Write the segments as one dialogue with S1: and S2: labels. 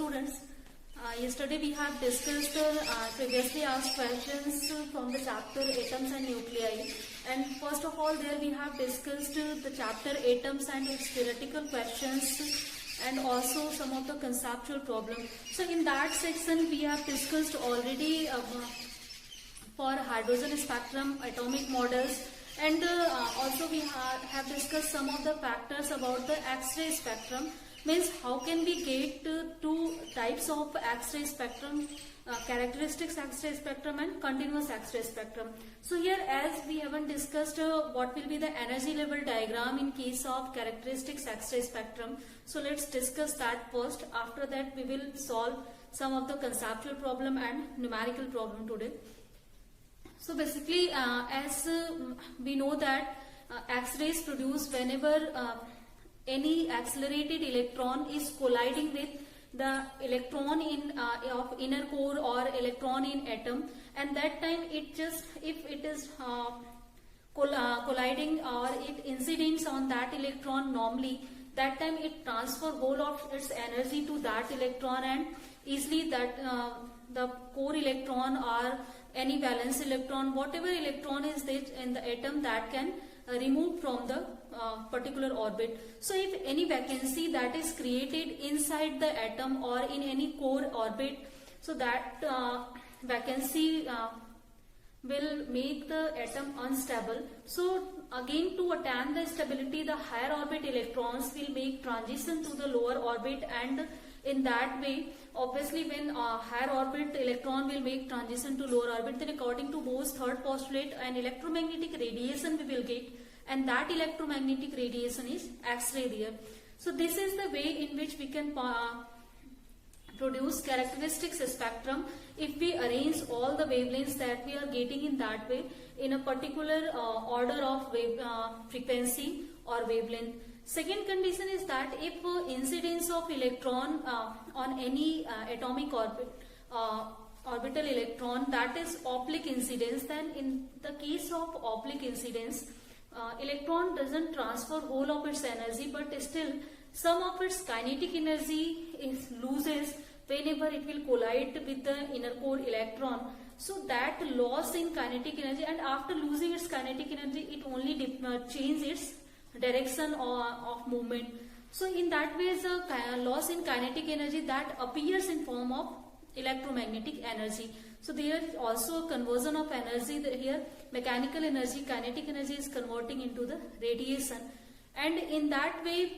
S1: students, yesterday we have discussed previously asked questions from the chapter Atoms and Nuclei, and first of all there we have discussed the chapter Atoms and its theoretical questions and also some of the conceptual problems. So in that section we have discussed already for hydrogen spectrum, atomic models, and also we have discussed some of the factors about the X-ray spectrum. Means how can we get two types of X-ray spectrum, characteristics X-ray spectrum and continuous X-ray spectrum. So here, as we haven't discussed what will be the energy level diagram in case of characteristics X-ray spectrum. So let's discuss that first. After that we will solve some of the conceptual problem and numerical problem today. So basically as we know that X-rays produced whenever any accelerated electron is colliding with the electron in of inner core or electron in atom, and that time it just, if it is colliding or it incidents on that electron normally, that time it transfer whole of its energy to that electron, and easily that the core electron or any valence electron, whatever electron is there in the atom, that can remove from the particular orbit. So if any vacancy that is created inside the atom or in any core orbit, so that vacancy will make the atom unstable. So again, to attain the stability, the higher orbit electrons will make transition to the lower orbit, and in that way, obviously when higher orbit electron will make transition to lower orbit, then according to Bohr's third postulate, an electromagnetic radiation we will get, and that electromagnetic radiation is X-ray there. So this is the way in which we can produce characteristics spectrum if we arrange all the wavelengths that we are getting in that way in a particular order of wave frequency or wavelength. Second condition is that if incidence of electron on any atomic orbit, orbital electron, that is oblique incidence, then in the case of oblique incidence, electron doesn't transfer whole of its energy, but still some of its kinetic energy is loses whenever it will collide with the inner core electron. So that loss in kinetic energy, and after losing its kinetic energy, it only changes its direction of movement. So in that way, the loss in kinetic energy that appears in form of electromagnetic energy. So there is also a conversion of energy here. Mechanical energy, kinetic energy is converting into the radiation, and in that way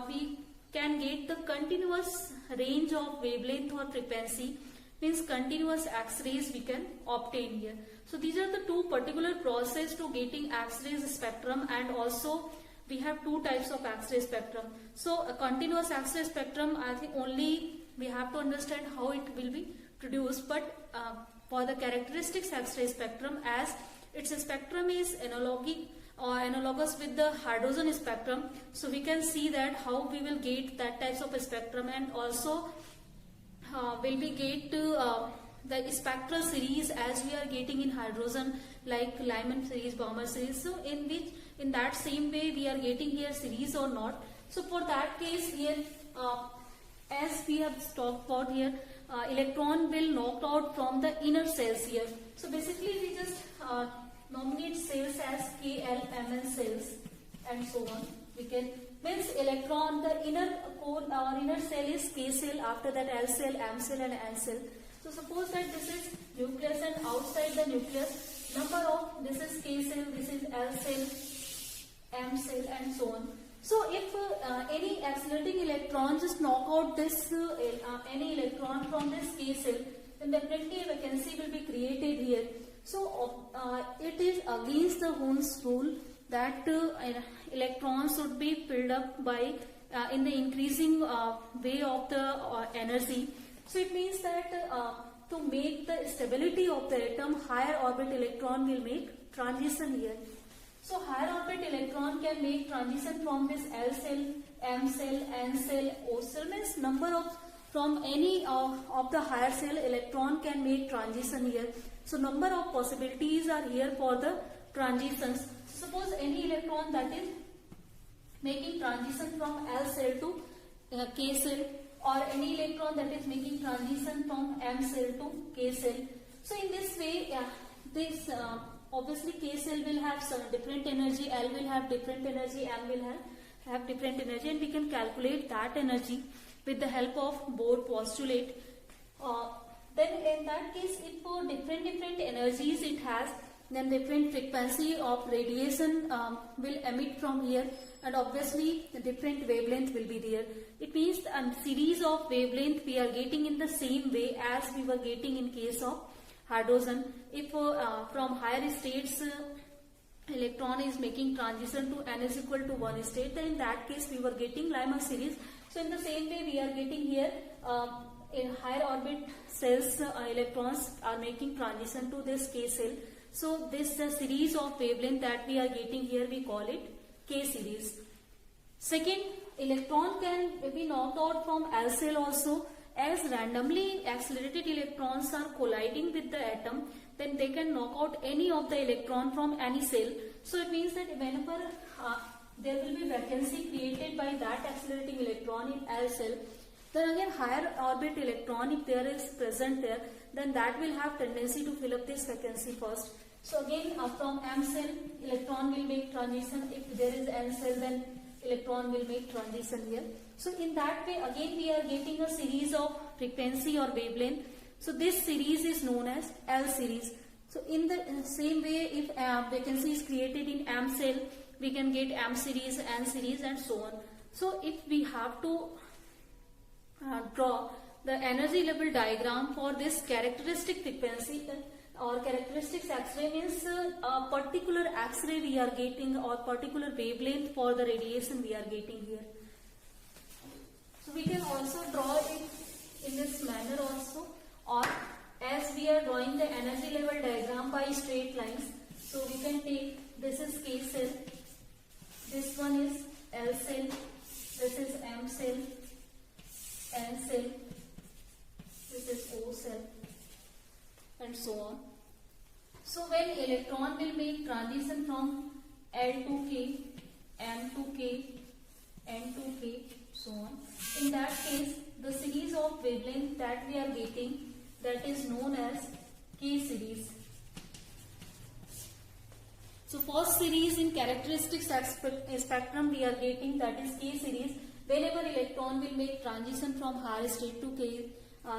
S1: we can get the continuous range of wavelength or frequency, means continuous X-rays we can obtain here. So these are the two particular process to getting X-rays spectrum, and also we have two types of X-ray spectrum. So a continuous X-ray spectrum, I think only we have to understand how it will be produced, but for the characteristics X-ray spectrum, as its spectrum is analogous with the hydrogen spectrum, so we can see that how we will get that types of spectrum, and also will we get the spectral series as we are getting in hydrogen, like Lyman series, Balmer series. So in that same way we are getting here series or not. So for that case here, as we have talked about here, electron will knocked out from the inner cells here. So basically we just nominate cells as KL, ML cells and so on. We can, means electron, the inner core or inner cell is K cell, after that L cell, M cell and N cell. So suppose that this is nucleus, and outside the nucleus number of, this is K cell, this is L cell, M cell and so on. So if any accelerating electron just knock out this any electron from this K cell, then definitely a vacancy will be created here. So it is against the Hund's rule that electrons should be filled up by in the increasing way of the energy. So it means that to make the stability of the atom, higher orbit electron will make transition here. So higher orbit electron can make transition from this L cell, M cell, N cell, O cell, means number of, from any of the higher cell electron can make transition here. So number of possibilities are here for the transitions. Suppose any electron that is making transition from L cell to K cell or any electron that is making transition from M cell to K cell. So in this way, this obviously K cell will have some different energy, L will have different energy, M will have different energy, and we can calculate that energy with the help of Bohr postulate. Then in that case, if for different energies it has, then different frequency of radiation will emit from here, and obviously the different wavelength will be there. It means a series of wavelength we are getting in the same way as we were getting in case of hydrogen. If from higher states electron is making transition to n is equal to 1 state, then in that case we were getting Lyman series. So in the same way we are getting here in higher orbit cells electrons are making transition to this K cell. So this series of wavelength that we are getting here, we call it K series. Second, electron can be knocked out from L cell also. As randomly accelerated electrons are colliding with the atom, then they can knock out any of the electron from any cell. So it means that whenever there will be vacancy created by that accelerating electron in L cell, then again higher orbit electron, if there is present there, then that will have tendency to fill up this vacancy first. So again from M cell electron will make transition. If there is N cell, then electron will make transition here. So in that way again we are getting a series of frequency or wavelength. So this series is known as L series. So in the same way, if vacancy is created in M cell, we can get M series, N series, and so on. So if we have to draw the energy level diagram for this characteristic frequency or characteristics X-ray, means a particular X-ray we are getting or particular wavelength for the radiation we are getting here. So we can also draw it in this manner also, or as we are drawing the energy level diagram by straight lines. So we can take, this is K cell, this one is L cell, this is M cell, N cell, this is O cell, and so on. So when electron will make transition from L to K, M to K, N to K, so on, in that case the series of wavelength that we are getting, that is known as K series. So first series in characteristics spectrum we are getting, that is K series, whenever electron will make transition from higher state to K,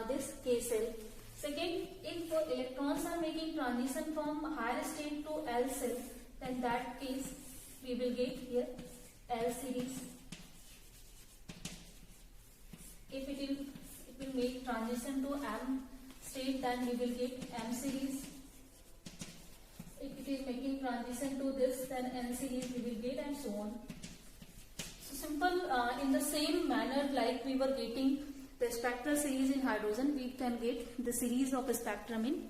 S1: this K cell. Second, if electrons are making transition from higher state to L cell, then that case we will get here L series. If it will make transition to M state, then we will get M series. If it is making transition to this, then N series we will get, and so on. So simple, in the same manner like we were getting the spectral series in hydrogen, we can get the series of spectrum in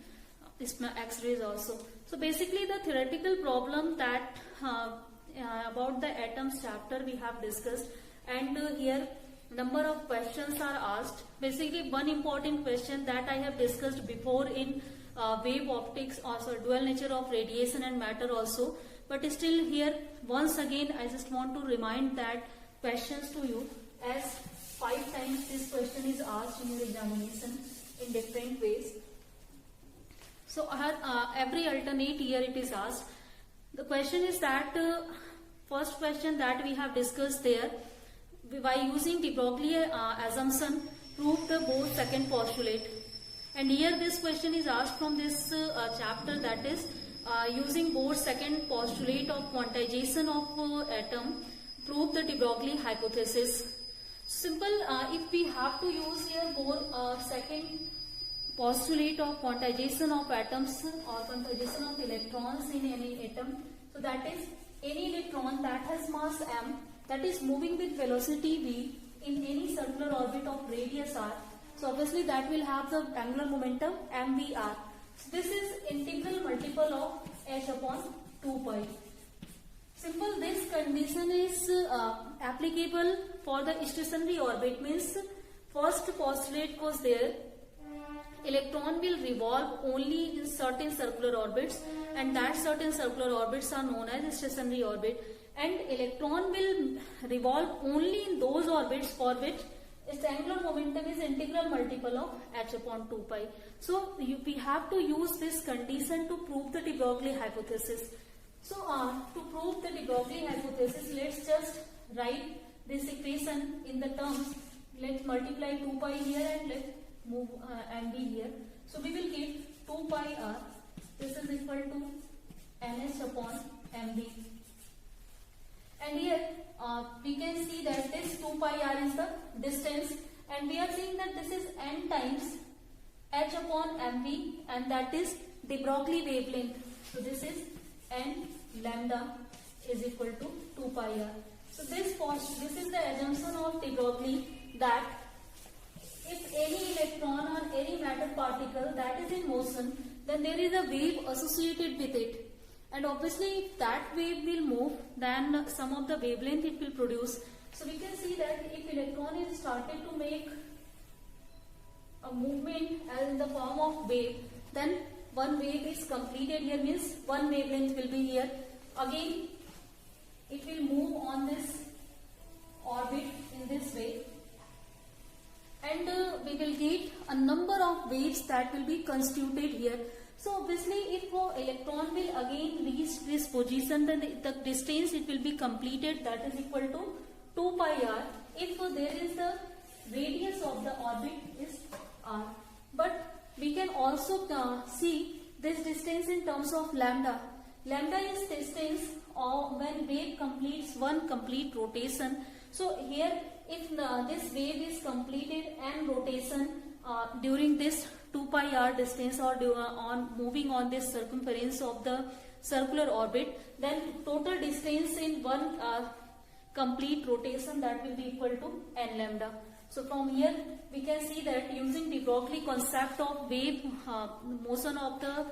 S1: X-rays also. So basically the theoretical problem that about the atoms chapter we have discussed, and here number of questions are asked. Basically one important question that I have discussed before in wave optics, also dual nature of radiation and matter also, but still here once again I just want to remind that questions to you, as 5 times this question is asked in your examination in different ways. So every alternate year it is asked. The question is that first question that we have discussed there, by using de Broglie assumption, prove the Bohr's second postulate. And here this question is asked from this chapter, that is using Bohr's second postulate of quantization of atom, prove the de Broglie hypothesis. Simple, if we have to use here Bohr's second postulate of quantization of atoms or quantization of electrons in any atom, so that is any electron that has mass m, that is moving with velocity v in any circular orbit of radius r. So obviously that will have the angular momentum mvr. So this is integral multiple of h upon 2 pi. Simple, this condition is applicable for the stationary orbit, means first postulate was there, electron will revolve only in certain circular orbits, and that certain circular orbits are known as stationary orbit, and electron will revolve only in those orbits for which its angular momentum is integral multiple of h upon 2 pi. So we have to use this condition to prove the de Broglie hypothesis. So to prove the de Broglie hypothesis, let's just write this equation in the terms. Let's multiply 2 pi here and let's move mb here. So we will get 2 pi r. This is equal to nh upon mb. And here we can see that this 2 pi r is the distance, and we are saying that this is n times h upon mv, and that is de Broglie wavelength. So this is n lambda is equal to 2 pi r. So this is the assumption of de Broglie, that if any electron or any matter particle that is in motion, then there is a wave associated with it. And obviously if that wave will move, then some of the wavelength it will produce. So we can see that if electron is started to make a movement as in the form of wave, then one wave is completed here, means one wavelength will be here. Again it will move on this orbit in this way, and we will get a number of waves that will be constituted here. So obviously if electron will again reach this position, then the distance it will be completed, that is equal to 2 pi r if there is the radius of the orbit is r. But we can also see this distance in terms of lambda. Lambda is distance when wave completes one complete rotation. So here if this wave is completed and rotation during this 2 pi r distance, or on moving on this circumference of the circular orbit, then total distance in one complete rotation, that will be equal to n lambda. So from here we can see that using de Broglie concept of wave motion of the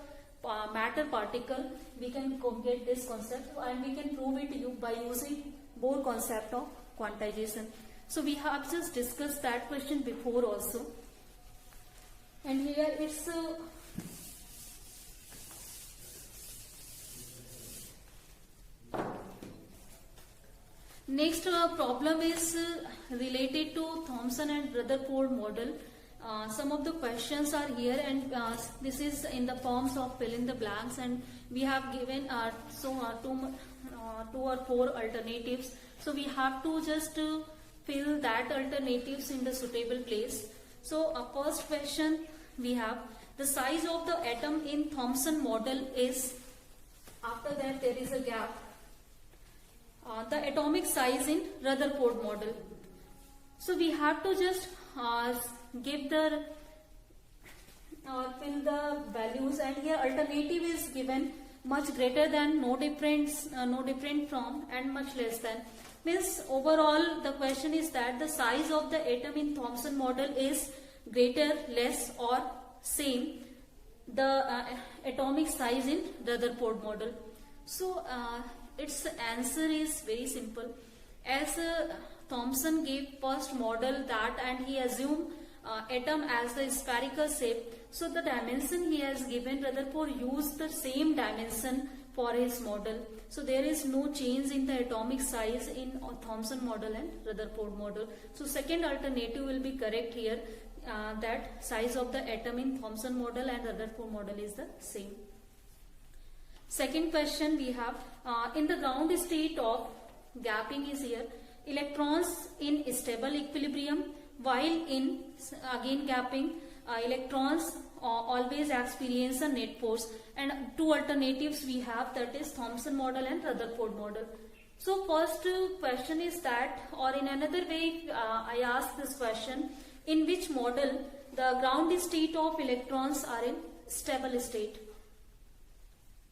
S1: matter particle, we can get this concept, and we can prove it by using Bohr concept of quantization. So we have just discussed that question before also, and here it's next problem is related to Thomson and Rutherford model. Some of the questions are here, and this is in the forms of fill in the blanks, and we have given two or four alternatives. So we have to just fill that alternatives in the suitable place. So first question we have, the size of the atom in Thomson model is, after that there is a gap, the atomic size in Rutherford model. So we have to just give the fill the values, and here alternative is given much greater than, no different from, and much less than. Means overall the question is that the size of the atom in Thomson model is greater, less, or same the atomic size in Rutherford model. So its answer is very simple. As Thomson gave first model that, and he assumed atom as the spherical shape, so the dimension he has given, Rutherford used the same dimension for his model. So there is no change in the atomic size in Thomson model and Rutherford model. So second alternative will be correct here, that size of the atom in Thomson model and Rutherford model is the same. Second question we have, in the ground state of gapping is here, electrons in stable equilibrium, while in again gapping, electrons always experience a net force. And two alternatives we have, that is Thomson model and Rutherford model. So first question is that, or in another way I ask this question, in which model the ground state of electrons are in stable state,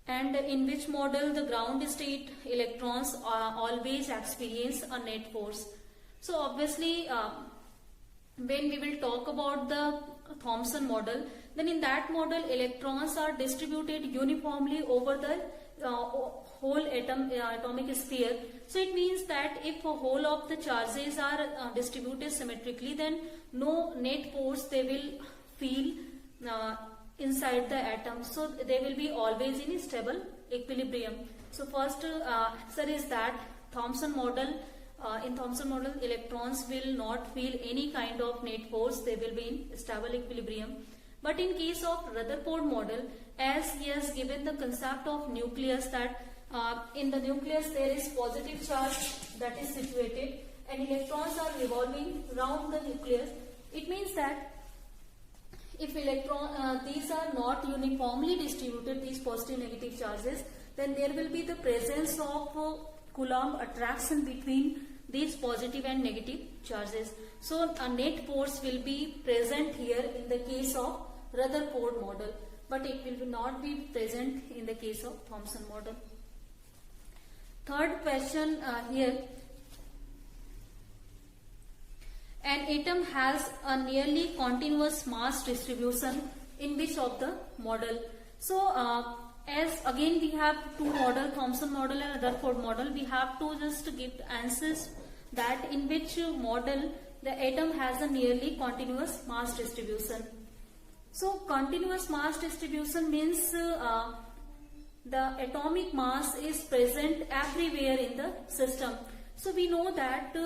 S1: and in which model the ground state electrons always experience a net force. So obviously when we will talk about the Thomson model, then in that model electrons are distributed uniformly over the whole atomic sphere. So it means that if a whole of the charges are distributed symmetrically, then no net force they will feel inside the atom. So they will be always in stable equilibrium. So first answer is that Thomson model in Thomson model, electrons will not feel any kind of net force. They will be in stable equilibrium. But in case of Rutherford model, as he has given the concept of nucleus, that in the nucleus there is positive charge that is situated and electrons are revolving around the nucleus. It means that if these are not uniformly distributed, these positive negative charges, then there will be the presence of Coulomb attraction between these positive and negative charges. So a net force will be present here in the case of Rutherford model, but it will not be present in the case of Thomson model. Third question here. An atom has a nearly continuous mass distribution in which of the model? So as again we have two model, Thomson model and Rutherford model, we have to just give answers that in which model the atom has a nearly continuous mass distribution. So continuous mass distribution means the atomic mass is present everywhere in the system. So we know that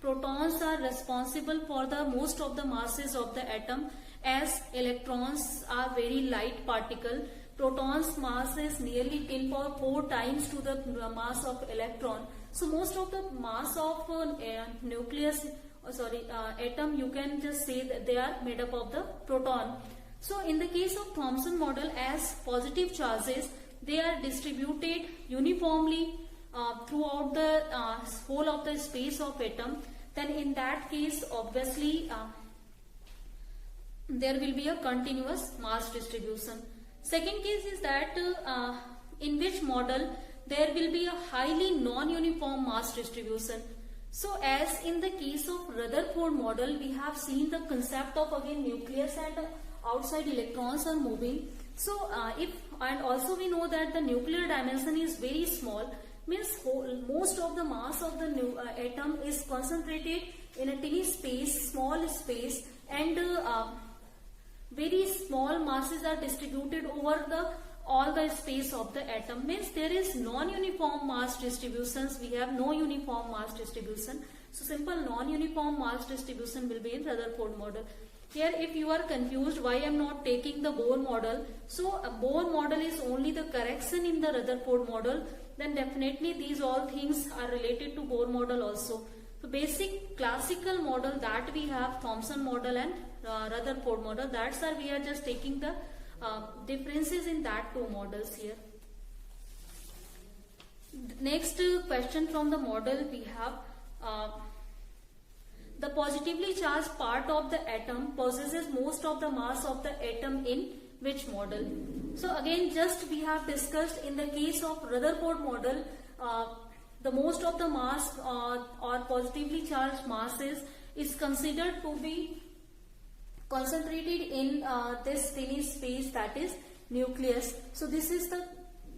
S1: protons are responsible for the most of the masses of the atom, as electrons are very light particle. Protons mass is nearly 10 power 4 times to the mass of electron. So most of the mass of nucleus, atom, you can just say that they are made up of the proton. So in the case of Thomson model, as positive charges, they are distributed uniformly throughout the whole of the space of atom, then in that case obviously there will be a continuous mass distribution. Second case is that in which model there will be a highly non-uniform mass distribution. So as in the case of Rutherford model, we have seen the concept of again nucleus and outside electrons are moving. So and also we know that the nuclear dimension is very small, means most of the mass of the atom is concentrated in a tiny space, small space, and very small masses are distributed over all the space of the atom. Means there is non-uniform mass distributions. We have no uniform mass distribution. So simple non-uniform mass distribution will be in Rutherford model. Here if you are confused why I am not taking the Bohr model, so a Bohr model is only the correction in the Rutherford model, then definitely these all things are related to Bohr model also. So basic classical model that we have, Thomson model and Rutherford model, that's why we are just taking the differences in that two models here. Next question from the model we have. The positively charged part of the atom possesses most of the mass of the atom in which model? So again just we have discussed in the case of Rutherford model, the most of the mass or positively charged masses is considered to be concentrated in this tiny space, that is nucleus. So this is the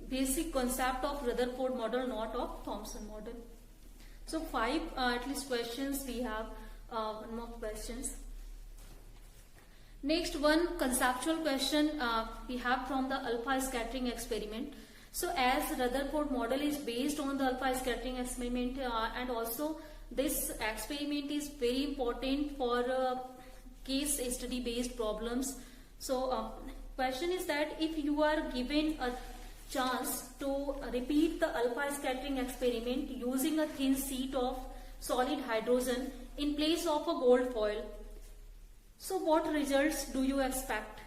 S1: basic concept of Rutherford model, not of Thomson model. So 5 at least questions we have. One more questions. Next one conceptual question we have from the alpha scattering experiment. So as Rutherford model is based on the alpha scattering experiment and also this experiment is very important for case study based problems. So question is that if you are given a chance to repeat the alpha scattering experiment using a thin sheet of solid hydrogen in place of a gold foil, so what results do you expect?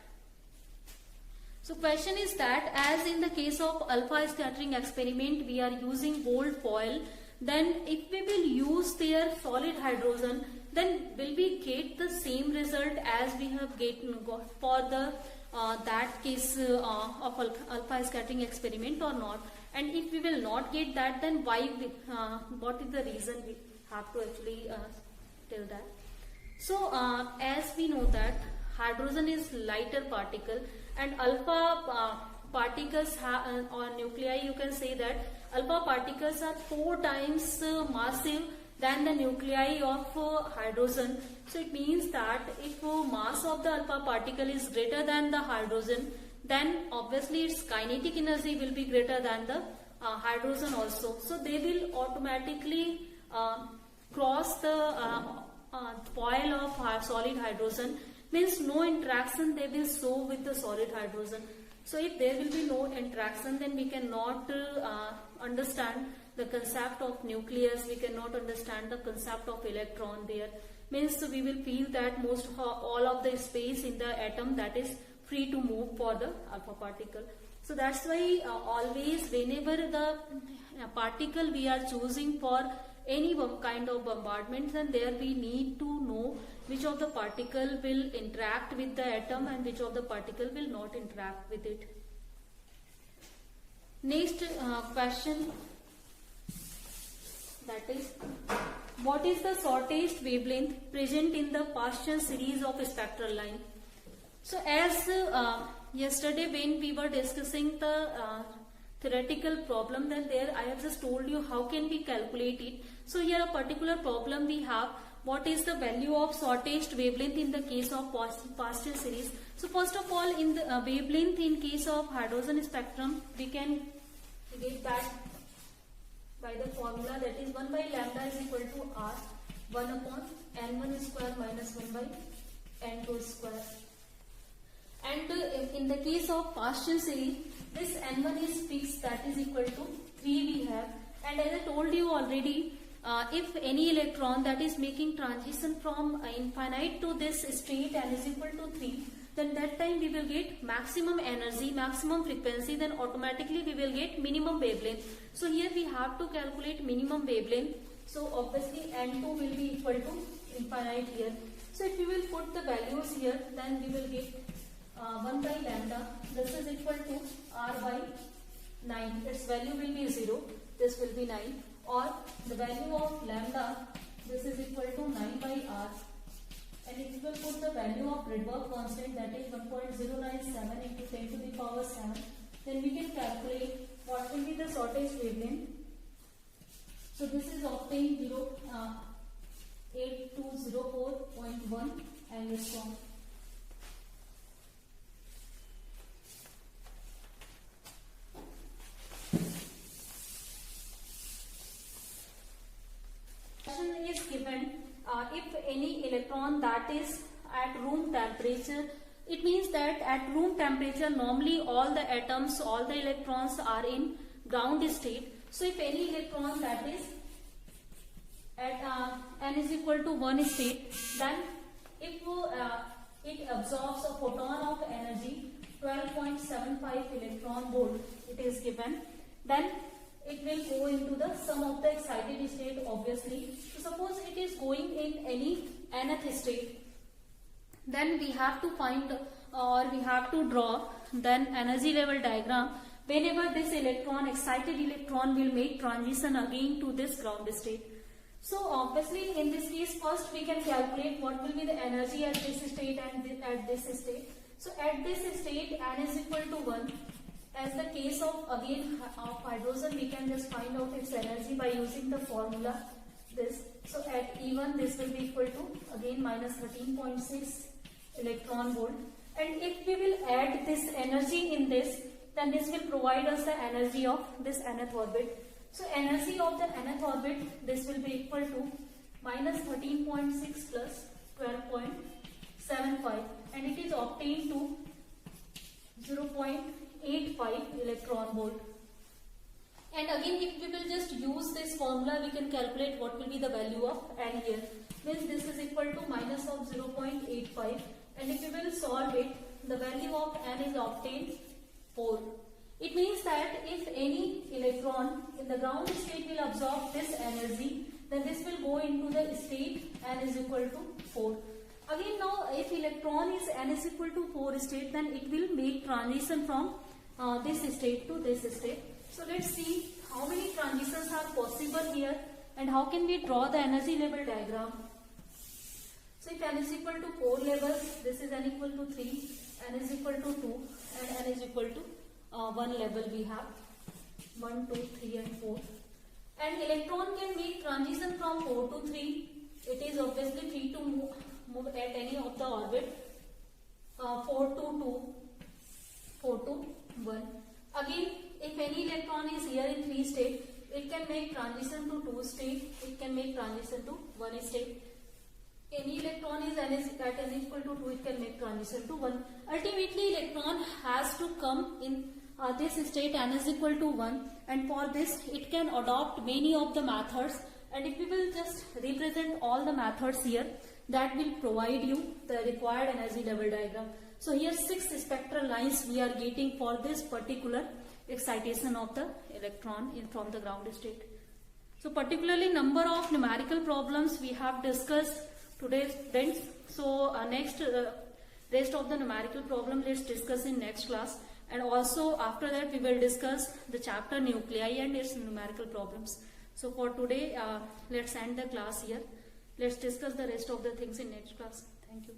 S1: So question is that as in the case of alpha scattering experiment we are using gold foil, then if we will use their solid hydrogen, then will we get the same result as we have got for the that case of alpha scattering experiment or not? And if we will not get that, then why? What is the reason? We have to actually tell that. So as we know that hydrogen is lighter particle and alpha particles or nuclei, you can say that alpha particles are 4 times massive than the nuclei of hydrogen. So it means that if mass of the alpha particle is greater than the hydrogen, then obviously its kinetic energy will be greater than the hydrogen also. So they will automatically cross the foil of solid hydrogen, means no interaction they will show with the solid hydrogen. So if there will be no interaction, then we cannot understand the concept of nucleus, we cannot understand the concept of electron there. Means we will feel that all of the space in the atom that is free to move for the alpha particle. So that's why always whenever the particle we are choosing for any kind of bombardment, then there we need to know which of the particle will interact with the atom and which of the particle will not interact with it. Next question, that is, what is the shortest wavelength present in the Paschen series of spectral line? So as yesterday when we were discussing the theoretical problem, then there I have just told you how can we calculate it. So here a particular problem we have, what is the value of shortest wavelength in the case of Paschen series. So first of all, in the wavelength in case of hydrogen spectrum, we can get that by the formula, that is 1 by lambda is equal to R 1 upon n1 square minus 1 by n2 square. And in the case of Paschen series, this n1 is fixed, that is equal to 3 we have. And as I told you already, if any electron that is making transition from infinite to this state n is equal to 3, then that time we will get maximum energy, maximum frequency, then automatically we will get minimum wavelength. So here we have to calculate minimum wavelength. So obviously n2 will be equal to infinite here. So if we will put the values here, then we will get 1 by lambda, this is equal to R by 9, its value will be 0, this will be 9, or the value of lambda, this is equal to 9 by R, and if you will put the value of Rydberg constant, that is 1.097 into 10 to the power 7, then we can calculate what will be the shortest wavelength. So this is obtained 8204.1 angstrom. Is given if any electron that is at room temperature, it means that at room temperature normally all the atoms, all the electrons are in ground state. So if any electron that is at n is equal to 1 state, then if it absorbs a photon of energy 12.75 electron volt, it is given, then it will go into the sum of the excited state obviously. So suppose it is going in any nth state, then we have to find or we have to draw then energy level diagram whenever this electron, excited electron, will make transition again to this ground state. So obviously in this case first we can calculate what will be the energy at this state and at this state. So at this state n is equal to 1. As the case of again of hydrogen, we can just find out its energy by using the formula this. So at E1 this will be equal to again minus 13.6 electron volt, and if we will add this energy in this, then this will provide us the energy of this nth orbit. So energy of the nth orbit, this will be equal to minus 13.6 plus 12.75, and it is obtained to 0.85 electron volt. And again, if we will just use this formula, we can calculate what will be the value of n here. Means this is equal to minus of 0.85, and if we will solve it, the value of n is obtained 4. It means that if any electron in the ground state will absorb this energy, then this will go into the state n is equal to 4. Again now, if electron is n is equal to 4 state, then it will make transition from this state to this state. So let's see how many transitions are possible here and how can we draw the energy level diagram. So if n is equal to 4 levels, this is n equal to 3, n is equal to 2, and n is equal to 1 level we have 1, 2, 3 and 4. And electron can make transition from 4 to 3. It is obviously free to move at any of the orbit. 4 to 2, 4 to 1. Again, if any electron is here in 3 state, it can make transition to 2 state, it can make transition to 1 state. Any electron is at n equal to 2, it can make transition to 1. Ultimately, electron has to come in this state n is equal to 1, and for this it can adopt many of the methods, and if we will just represent all the methods here, that will provide you the required energy level diagram. So here 6 spectral lines we are getting for this particular excitation of the electron from the ground state. So particularly number of numerical problems we have discussed today, friends. So next rest of the numerical problem let's discuss in next class, and also after that we will discuss the chapter nuclei and its numerical problems. So for today let's end the class here. Let's discuss the rest of the things in next class. Thank you.